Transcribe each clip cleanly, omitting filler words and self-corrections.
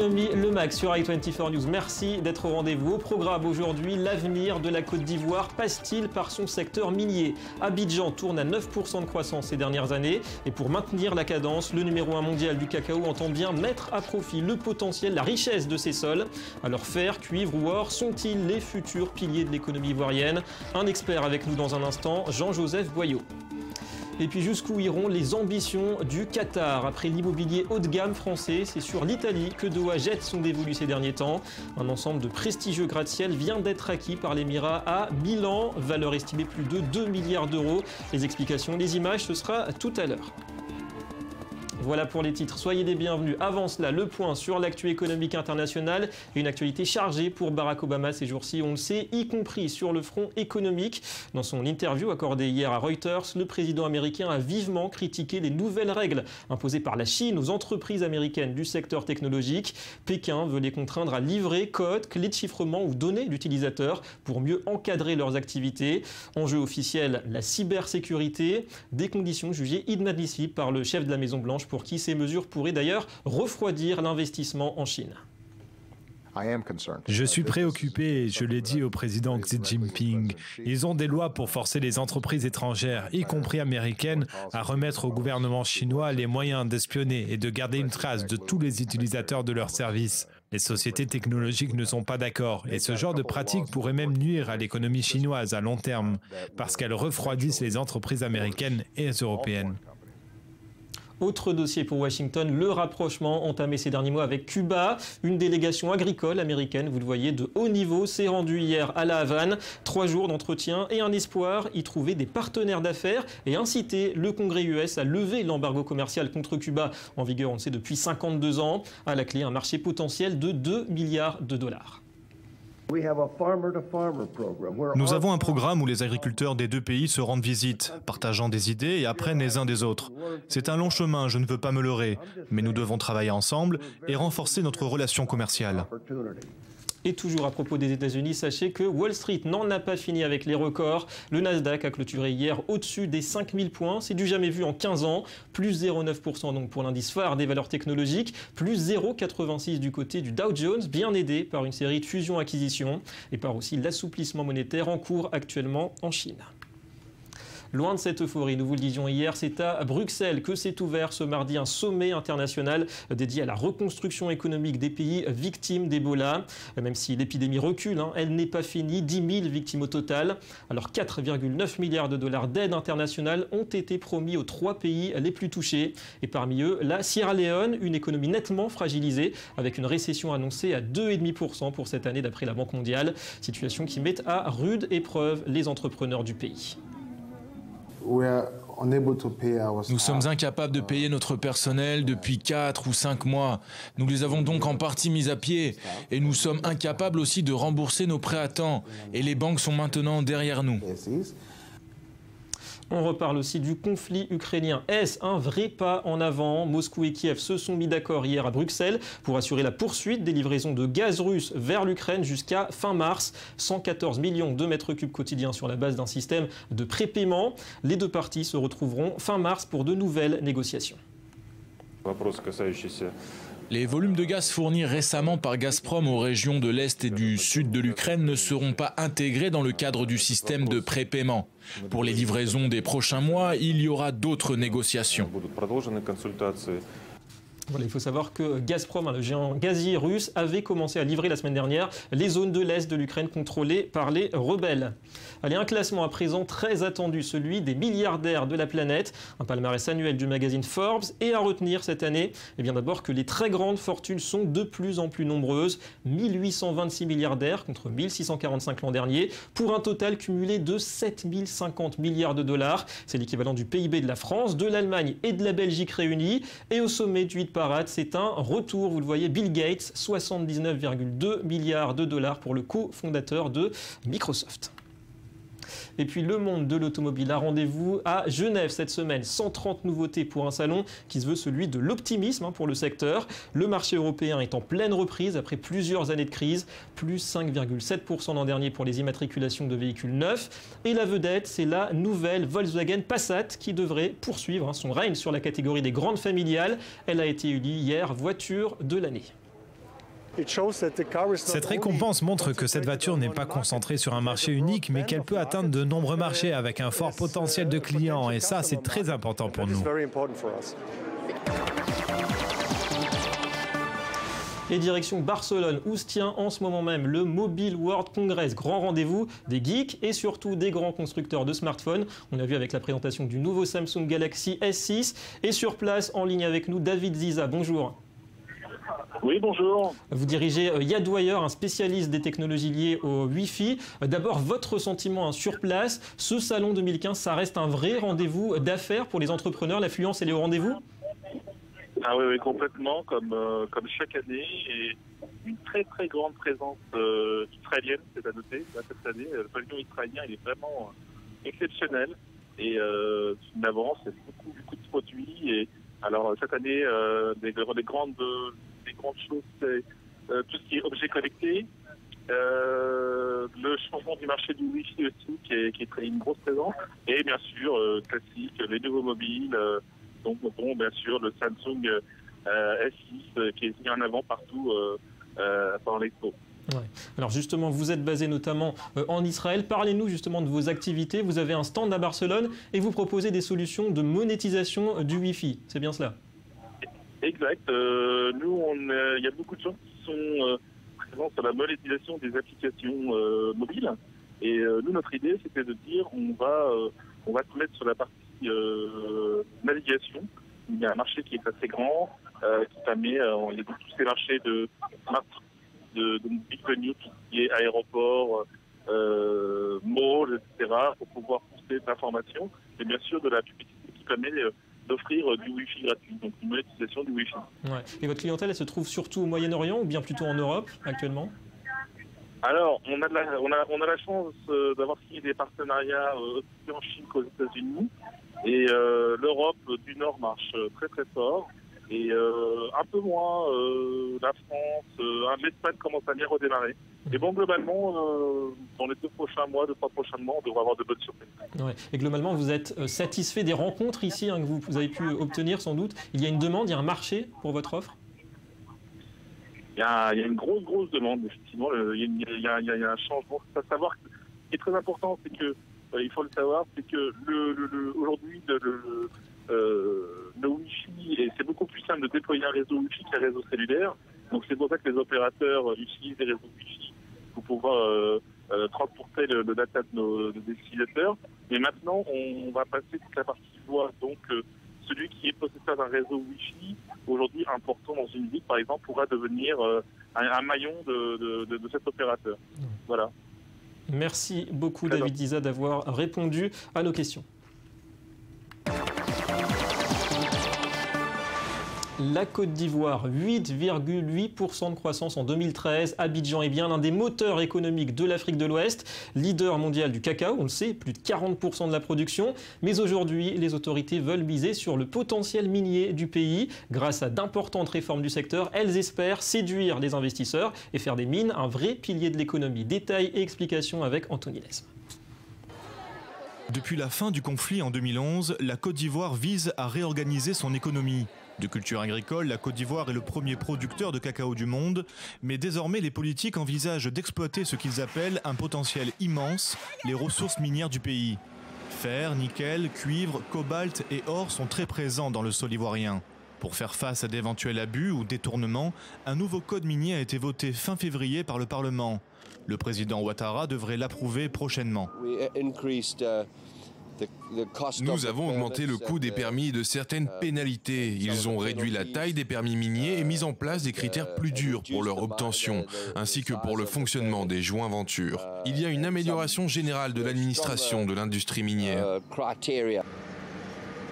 Économie, le max sur i24 News. Merci d'être au rendez-vous. Au programme aujourd'hui, l'avenir de la Côte d'Ivoire passe-t-il par son secteur minier? Abidjan tourne à 9% de croissance ces dernières années. Et pour maintenir la cadence, le numéro 1 mondial du cacao entend bien mettre à profit le potentiel, la richesse de ses sols. Alors fer, cuivre ou or sont-ils les futurs piliers de l'économie ivoirienne? Un expert avec nous dans un instant, Jean-Joseph Boyot. Et puis jusqu'où iront les ambitions du Qatar? Après l'immobilier haut de gamme français, c'est sur l'Italie que Doha jette son dévolu ces derniers temps. Un ensemble de prestigieux gratte-ciel vient d'être acquis par l'Émirat à Milan, valeur estimée plus de 2 milliards d'euros. Les explications, les images, ce sera tout à l'heure. Voilà pour les titres, soyez les bienvenus. Avant cela, le point sur l'actu économique internationale et une actualité chargée pour Barack Obama ces jours-ci, on le sait, y compris sur le front économique. Dans son interview accordée hier à Reuters, le président américain a vivement critiqué les nouvelles règles imposées par la Chine aux entreprises américaines du secteur technologique. Pékin veut les contraindre à livrer code, clés de chiffrement ou données d'utilisateurs pour mieux encadrer leurs activités. Enjeu officiel, la cybersécurité, des conditions jugées inadmissibles par le chef de la Maison-Blanche pour qui ces mesures pourraient d'ailleurs refroidir l'investissement en Chine. Je suis préoccupé et je l'ai dit au président Xi Jinping. Ils ont des lois pour forcer les entreprises étrangères, y compris américaines, à remettre au gouvernement chinois les moyens d'espionner et de garder une trace de tous les utilisateurs de leurs services. Les sociétés technologiques ne sont pas d'accord et ce genre de pratiques pourrait même nuire à l'économie chinoise à long terme parce qu'elles refroidissent les entreprises américaines et européennes. Autre dossier pour Washington, le rapprochement entamé ces derniers mois avec Cuba. Une délégation agricole américaine, vous le voyez, de haut niveau, s'est rendue hier à La Havane. 3 jours d'entretien et un espoir, y trouver des partenaires d'affaires et inciter le Congrès US à lever l'embargo commercial contre Cuba, en vigueur, on le sait, depuis 52 ans. À la clé, un marché potentiel de 2 milliards de dollars. Nous avons un programme où les agriculteurs des deux pays se rendent visite, partageant des idées et apprennent les uns des autres. C'est un long chemin, je ne veux pas me leurrer, mais nous devons travailler ensemble et renforcer notre relation commerciale. Et toujours à propos des États-Unis, sachez que Wall Street n'en a pas fini avec les records. Le Nasdaq a clôturé hier au-dessus des 5000 points. C'est du jamais vu en 15 ans. Plus 0,9% donc pour l'indice phare des valeurs technologiques. Plus 0,86% du côté du Dow Jones, bien aidé par une série de fusions-acquisitions et par aussi l'assouplissement monétaire en cours actuellement en Chine. Loin de cette euphorie, nous vous le disions hier, c'est à Bruxelles que s'est ouvert ce mardi un sommet international dédié à la reconstruction économique des pays victimes d'Ebola. Même si l'épidémie recule, elle n'est pas finie, 10 000 victimes au total. Alors 4,9 milliards de dollars d'aide internationale ont été promis aux 3 pays les plus touchés. Et parmi eux, la Sierra Leone, une économie nettement fragilisée, avec une récession annoncée à 2,5% pour cette année d'après la Banque mondiale. Situation qui met à rude épreuve les entrepreneurs du pays. Nous sommes incapables de payer notre personnel depuis 4 ou 5 mois. Nous les avons donc en partie mis à pied. Et nous sommes incapables aussi de rembourser nos prêts à temps. Et les banques sont maintenant derrière nous. On reparle aussi du conflit ukrainien. Est-ce un vrai pas en avant? Moscou et Kiev se sont mis d'accord hier à Bruxelles pour assurer la poursuite des livraisons de gaz russe vers l'Ukraine jusqu'à fin mars. 114 millions de mètres cubes quotidiens sur la base d'un système de prépaiement. Les deux parties se retrouveront fin mars pour de nouvelles négociations. Les volumes de gaz fournis récemment par Gazprom aux régions de l'Est et du Sud de l'Ukraine ne seront pas intégrés dans le cadre du système de prépaiement. Pour les livraisons des prochains mois, il y aura d'autres négociations. Voilà, il faut savoir que Gazprom, le géant gazier russe, avait commencé à livrer la semaine dernière les zones de l'Est de l'Ukraine contrôlées par les rebelles. Allez, un classement à présent très attendu, celui des milliardaires de la planète, un palmarès annuel du magazine Forbes, et à retenir cette année, eh bien d'abord que les très grandes fortunes sont de plus en plus nombreuses, 1826 milliardaires contre 1645 l'an dernier, pour un total cumulé de 7050 milliards de dollars. C'est l'équivalent du PIB de la France, de l'Allemagne et de la Belgique réunis. Et au sommet du hit parade, c'est un retour, vous le voyez, Bill Gates, 79,2 milliards de dollars pour le cofondateur de Microsoft. Et puis le monde de l'automobile a rendez-vous à Genève cette semaine. 130 nouveautés pour un salon qui se veut celui de l'optimisme pour le secteur. Le marché européen est en pleine reprise après plusieurs années de crise. Plus 5,7% l'an dernier pour les immatriculations de véhicules neufs. Et la vedette, c'est la nouvelle Volkswagen Passat qui devrait poursuivre son règne sur la catégorie des grandes familiales. Elle a été élue hier voiture de l'année. Cette récompense montre que cette voiture n'est pas concentrée sur un marché unique, mais qu'elle peut atteindre de nombreux marchés avec un fort potentiel de clients. Et ça, c'est très important pour nous. Et direction Barcelone, où se tient en ce moment même le Mobile World Congress, grand rendez-vous des geeks et surtout des grands constructeurs de smartphones. On a vu avec la présentation du nouveau Samsung Galaxy S6. Et sur place, en ligne avec nous, David Ziza. Bonjour. Oui, bonjour. Vous dirigez Yadwire, un spécialiste des technologies liées au Wi-Fi. D'abord, votre ressentiment sur place. Ce salon 2015, ça reste un vrai rendez-vous d'affaires pour les entrepreneurs. L'affluence, elle est au rendez-vous ? Ah oui, complètement, comme chaque année. Et une très très grande présence israélienne, c'est à noter. Cette année, le pavillon israélien, il est vraiment exceptionnel. Et c'est une avance, c'est beaucoup de produits. Et alors cette année, des grandes choses, c'est tout ce qui est objets connectés. Le changement du marché du Wi-Fi aussi, qui est une grosse présence. Et bien sûr, classique, les nouveaux mobiles. Donc, bon, bien sûr, le Samsung S6 qui est mis en avant partout pendant l'expo. Ouais. Alors justement, vous êtes basé notamment en Israël. Parlez-nous justement de vos activités. Vous avez un stand à Barcelone et vous proposez des solutions de monétisation du Wi-Fi. C'est bien cela? Exact. Nous, il y a beaucoup de gens qui sont présents sur la monétisation des applications mobiles. Et nous, notre idée, c'était de dire on va se mettre sur la partie navigation. Il y a un marché qui est assez grand, qui permet, il y a tous ces marchés de big venue, tout ce qui est aéroport, malls, etc., pour pouvoir pousser de l'information, et bien sûr de la publicité qui permet d'offrir du Wi-Fi gratuit, donc une monétisation du Wi-Fi. Ouais. Et votre clientèle, elle se trouve surtout au Moyen-Orient ou bien plutôt en Europe actuellement? Alors, on a la chance d'avoir signé des partenariats aussi en Chine qu'aux États-Unis. Et l'Europe du Nord marche très très fort. Et un peu moins la France, l'Espagne commence à bien redémarrer. Et bon, globalement, dans les 2 prochains mois, 2-3 prochains mois, on devrait avoir de bonnes surprises. Ouais. Et globalement, vous êtes satisfait des rencontres ici que vous avez pu obtenir sans doute? Il y a une demande, il y a un marché pour votre offre? Il y a une grosse demande, effectivement. Il y a un changement. À savoir, ce qui est très important, c'est que, il faut le savoir, c'est que aujourd'hui, le Wi-Fi, et c'est beaucoup plus simple de déployer un réseau Wi-Fi qu'un réseau cellulaire. Donc c'est pour ça que les opérateurs utilisent des réseaux Wi-Fi pour pouvoir transporter le data des utilisateurs. Mais maintenant, on va passer toute la partie voix. Donc celui qui est possesseur d'un réseau Wi-Fi, aujourd'hui important dans une ville, par exemple, pourra devenir un maillon de cet opérateur. Voilà. Merci beaucoup, David Ziza, d'avoir répondu à nos questions. La Côte d'Ivoire, 8,8% de croissance en 2013. Abidjan est bien l'un des moteurs économiques de l'Afrique de l'Ouest, leader mondial du cacao, on le sait, plus de 40% de la production. Mais aujourd'hui, les autorités veulent miser sur le potentiel minier du pays. Grâce à d'importantes réformes du secteur, elles espèrent séduire les investisseurs et faire des mines un vrai pilier de l'économie. Détails et explications avec Anthony Lesme. Depuis la fin du conflit en 2011, la Côte d'Ivoire vise à réorganiser son économie. De culture agricole, la Côte d'Ivoire est le premier producteur de cacao du monde, mais désormais les politiques envisagent d'exploiter ce qu'ils appellent un potentiel immense, les ressources minières du pays. Fer, nickel, cuivre, cobalt et or sont très présents dans le sol ivoirien. Pour faire face à d'éventuels abus ou détournements, un nouveau code minier a été voté fin février par le Parlement. Le président Ouattara devrait l'approuver prochainement. Nous avons augmenté le coût des permis et de certaines pénalités. Ils ont réduit la taille des permis miniers et mis en place des critères plus durs pour leur obtention, ainsi que pour le fonctionnement des joints-ventures. Il y a une amélioration générale de l'administration de l'industrie minière.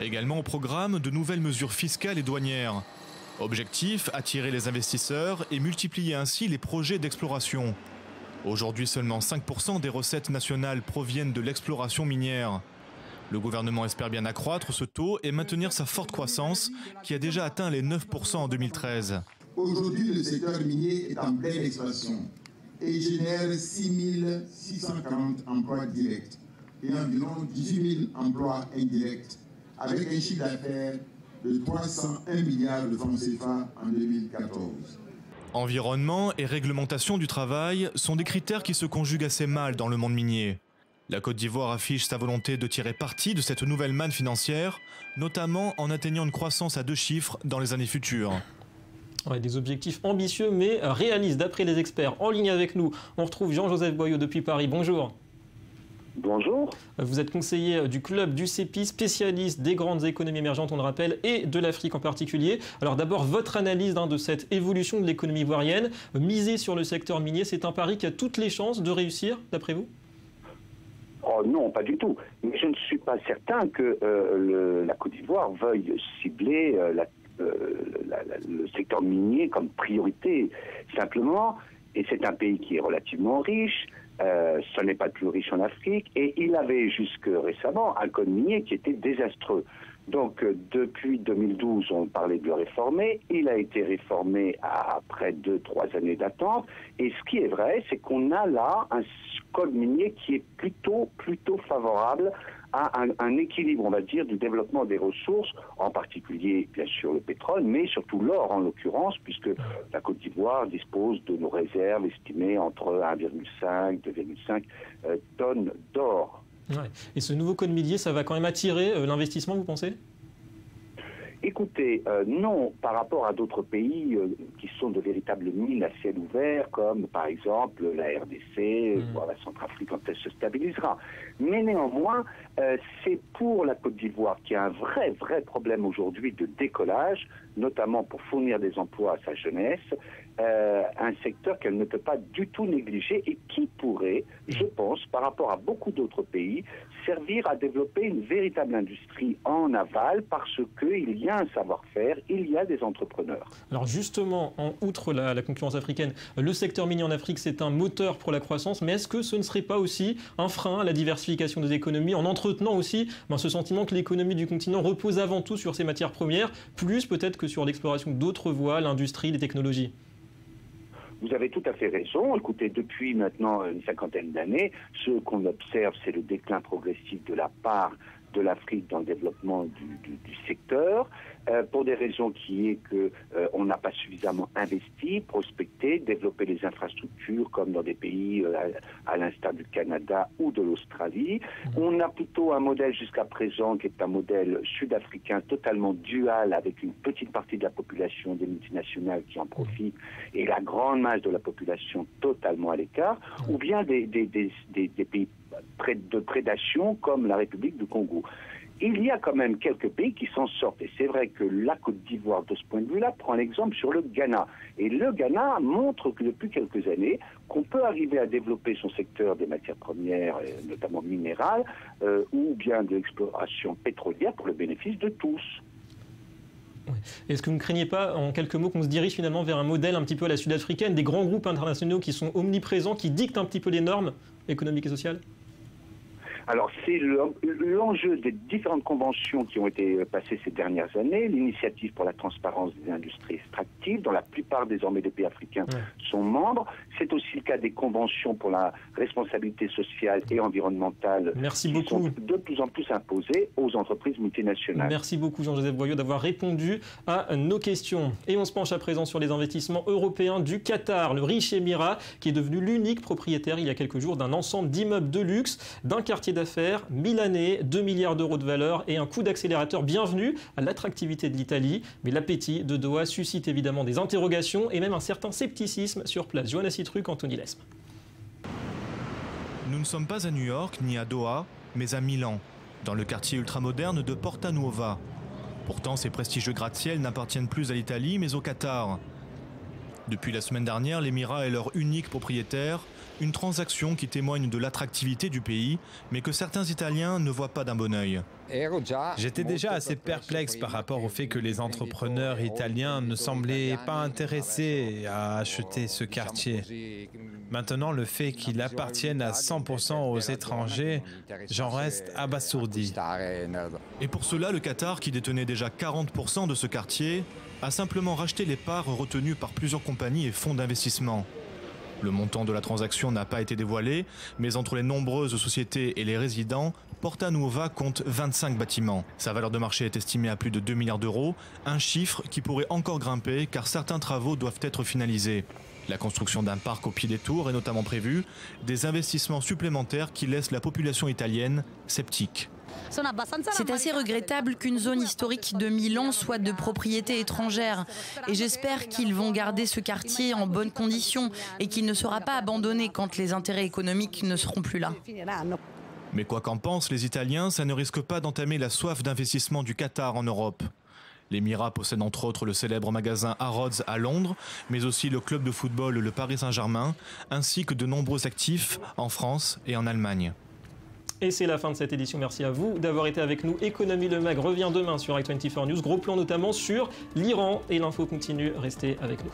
Également au programme, de nouvelles mesures fiscales et douanières. Objectif, attirer les investisseurs et multiplier ainsi les projets d'exploration. Aujourd'hui, seulement 5% des recettes nationales proviennent de l'exploration minière. Le gouvernement espère bien accroître ce taux et maintenir sa forte croissance qui a déjà atteint les 9% en 2013. Aujourd'hui, le secteur minier est en pleine expansion et génère 6 640 emplois directs et environ 18 000 emplois indirects, avec un chiffre d'affaires de 301 milliards de francs CFA en 2014. Environnement et réglementation du travail sont des critères qui se conjuguent assez mal dans le monde minier. La Côte d'Ivoire affiche sa volonté de tirer parti de cette nouvelle manne financière, notamment en atteignant une croissance à 2 chiffres dans les années futures. Ouais, des objectifs ambitieux mais réalistes d'après les experts. En ligne avec nous, on retrouve Jean-Joseph Boyau depuis Paris. Bonjour. Bonjour. Vous êtes conseiller du club du CEPI, spécialiste des grandes économies émergentes, on le rappelle, et de l'Afrique en particulier. Alors d'abord, votre analyse de cette évolution de l'économie ivoirienne. Miser sur le secteur minier, c'est un pari qui a toutes les chances de réussir, d'après vous ? Oh non, pas du tout. Mais je ne suis pas certain que la Côte d'Ivoire veuille cibler le secteur minier comme priorité. Simplement, et c'est un pays qui est relativement riche, ce n'est pas le plus riche en Afrique, et il avait jusque récemment un code minier qui était désastreux. Donc depuis 2012, on parlait de le réformer. Il a été réformé après 2-3 années d'attente. Et ce qui est vrai, c'est qu'on a là un code minier qui est plutôt favorable à un équilibre, on va dire, du développement des ressources, en particulier, bien sûr, le pétrole, mais surtout l'or, en l'occurrence, puisque la Côte d'Ivoire dispose de nos réserves estimées entre 1,5 et 2,5 tonnes d'or. Ouais. Et ce nouveau code minier, ça va quand même attirer l'investissement, vous pensez ? Écoutez, non, par rapport à d'autres pays qui sont de véritables mines à ciel ouvert, comme par exemple la RDC, voire la Centrafrique quand elle se stabilisera. Mais néanmoins, c'est pour la Côte d'Ivoire qui a un vrai problème aujourd'hui de décollage, notamment pour fournir des emplois à sa jeunesse, un secteur qu'elle ne peut pas du tout négliger et qui pourrait, je pense, par rapport à beaucoup d'autres pays, servir à développer une véritable industrie en aval parce qu'il y a un savoir-faire, il y a des entrepreneurs. Alors justement, outre la concurrence africaine, le secteur minier en Afrique, c'est un moteur pour la croissance, mais est-ce que ce ne serait pas aussi un frein à la diversification des économies en entretenant aussi ce sentiment que l'économie du continent repose avant tout sur ses matières premières, plus peut-être que sur l'exploration d'autres voies, l'industrie, les technologies ? Vous avez tout à fait raison. Écoutez, depuis maintenant une 50aine d'années, ce qu'on observe, c'est le déclin progressif de la part de l'Afrique dans le développement du secteur, pour des raisons qui est qu'on n'a pas suffisamment investi, prospecté, développé les infrastructures comme dans des pays à l'instar du Canada ou de l'Australie. On a plutôt un modèle jusqu'à présent qui est un modèle sud-africain totalement dual avec une petite partie de la population des multinationales qui en profitent et la grande masse de la population totalement à l'écart, ou bien des pays de prédation comme la République du Congo. Il y a quand même quelques pays qui s'en sortent. Et c'est vrai que la Côte d'Ivoire, de ce point de vue-là, prend l'exemple sur le Ghana. Et le Ghana montre que depuis quelques années, qu'on peut arriver à développer son secteur des matières premières, notamment minérales, ou bien de l'exploration pétrolière pour le bénéfice de tous. Est-ce que vous ne craignez pas, en quelques mots, qu'on se dirige finalement vers un modèle un petit peu à la sud-africaine, des grands groupes internationaux qui sont omniprésents, qui dictent un petit peu les normes économiques et sociales ? Alors, c'est l'enjeu des différentes conventions qui ont été passées ces dernières années, l'initiative pour la transparence des industries extractives, dont la plupart désormais des pays africains sont membres. C'est aussi le cas des conventions pour la responsabilité sociale et environnementale qui sont de plus en plus imposées aux entreprises multinationales. Merci beaucoup Jean-Joseph Boyau d'avoir répondu à nos questions. Et on se penche à présent sur les investissements européens du Qatar, le riche émirat qui est devenu l'unique propriétaire il y a quelques jours d'un ensemble d'immeubles de luxe, d'un quartier d'affaires milanais, 2 milliards d'euros de valeur et un coup d'accélérateur bienvenu à l'attractivité de l'Italie. Mais l'appétit de Doha suscite évidemment des interrogations et même un certain scepticisme sur place. Johanna Citruc, Anthony Lesme. Nous ne sommes pas à New York ni à Doha, mais à Milan, dans le quartier ultramoderne de Porta Nuova. Pourtant, ces prestigieux gratte-ciel n'appartiennent plus à l'Italie, mais au Qatar. Depuis la semaine dernière, l'Émirat est leur unique propriétaire, une transaction qui témoigne de l'attractivité du pays, mais que certains Italiens ne voient pas d'un bon œil. J'étais déjà assez perplexe par rapport au fait que les entrepreneurs italiens ne semblaient pas intéressés à acheter ce quartier. Maintenant, le fait qu'il appartienne à 100% aux étrangers, j'en reste abasourdi. Et pour cela, le Qatar, qui détenait déjà 40% de ce quartier, a simplement racheté les parts retenues par plusieurs compagnies et fonds d'investissement. Le montant de la transaction n'a pas été dévoilé, mais entre les nombreuses sociétés et les résidents, Porta Nuova compte 25 bâtiments. Sa valeur de marché est estimée à plus de 2 milliards d'euros, un chiffre qui pourrait encore grimper car certains travaux doivent être finalisés. La construction d'un parc au pied des tours est notamment prévue, des investissements supplémentaires qui laissent la population italienne sceptique. C'est assez regrettable qu'une zone historique de Milan soit de propriété étrangère. Et j'espère qu'ils vont garder ce quartier en bonnes conditions et qu'il ne sera pas abandonné quand les intérêts économiques ne seront plus là. Mais quoi qu'en pensent les Italiens, ça ne risque pas d'entamer la soif d'investissement du Qatar en Europe. L'Émirat possède entre autres le célèbre magasin Harrods à Londres, mais aussi le club de football le Paris Saint-Germain, ainsi que de nombreux actifs en France et en Allemagne. Et c'est la fin de cette édition. Merci à vous d'avoir été avec nous. Économie Le Mag revient demain sur i24 News. Gros plan notamment sur l'Iran et l'info continue. Restez avec nous.